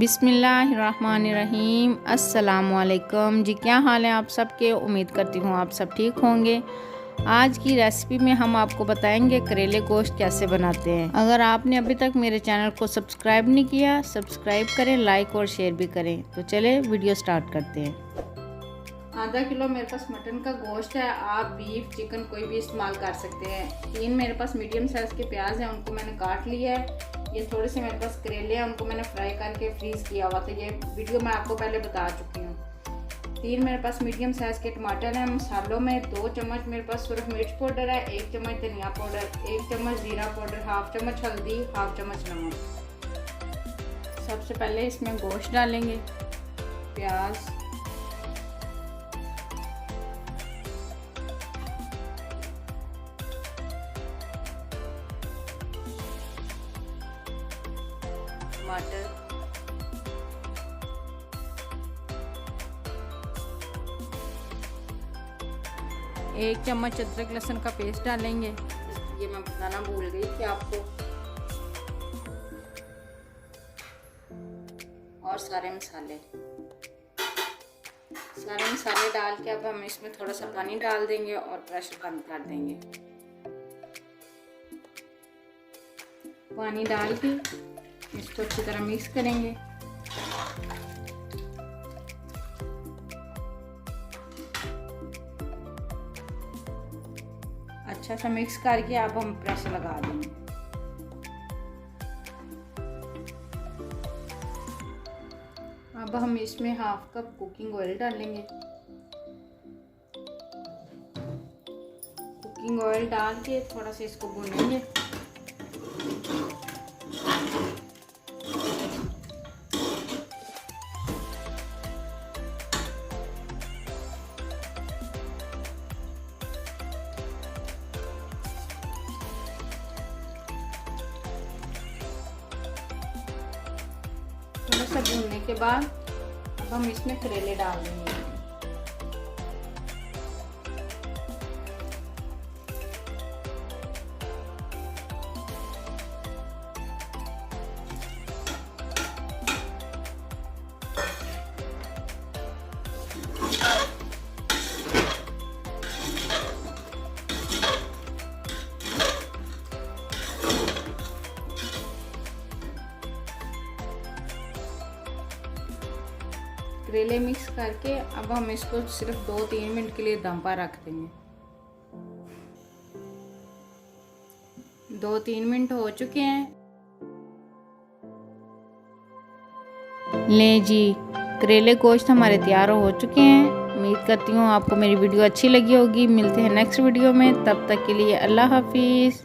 बिस्मिल्लाहिर्रहमानिर्रहीम। अस्सलामुअलैकुम जी, क्या हाल है आप सबके। उम्मीद करती हूँ आप सब ठीक होंगे। आज की रेसिपी में हम आपको बताएंगे करेले गोश्त कैसे बनाते हैं। अगर आपने अभी तक मेरे चैनल को सब्सक्राइब नहीं किया, सब्सक्राइब करें, लाइक और शेयर भी करें। तो चले वीडियो स्टार्ट करते हैं। आधा किलो मेरे पास मटन का गोश्त है। आप बीफ चिकन कोई भी इस्तेमाल कर सकते हैं। 3 मेरे पास मीडियम साइज़ के प्याज हैं, उनको मैंने काट लिया है। ये थोड़े से मेरे पास करेले हैं, उनको मैंने फ्राई करके फ्रीज़ किया हुआ था। ये वीडियो मैं आपको पहले बता चुकी हूँ। 3 मेरे पास मीडियम साइज़ के टमाटर हैं। मसालों में 2 चम्मच मेरे पास सिर्फ मिर्च पाउडर है, 1 चम्मच धनिया पाउडर, 1 चम्मच जीरा पाउडर, हाफ चम्मच हल्दी, हाफ चम्मच नमक। सबसे पहले इसमें गोश्त डालेंगे, प्याज, टमाटर, एक चम्मच अदरक लहसुन का पेस्ट डालेंगे। ये मैं बताना भूल गई थी आपको। और सारे मसाले डाल के अब हम इसमें थोड़ा सा पानी डाल देंगे और प्रेशर बंद कर देंगे। पानी डाल के इसको अच्छी तरह मिक्स करेंगे। अच्छा सा मिक्स करके अब हम प्रेशर लगा देंगे। अब हम इसमें हाफ कप कुकिंग ऑयल डालेंगे। कुकिंग ऑयल डाल के थोड़ा सा इसको भूनेंगे। थोड़ा सा भूनने के बाद अब हम इसमें करेले डाल देंगे। करेले मिक्स करके अब हम इसको सिर्फ 2-3 मिनट के लिए दम पर रख देंगे। 2-3 मिनट हो चुके हैं। ले जी, करेले गोश्त हमारे तैयार हो चुके हैं। उम्मीद करती हूँ आपको मेरी वीडियो अच्छी लगी होगी। मिलते हैं नेक्स्ट वीडियो में, तब तक के लिए अल्लाह हाफिज़।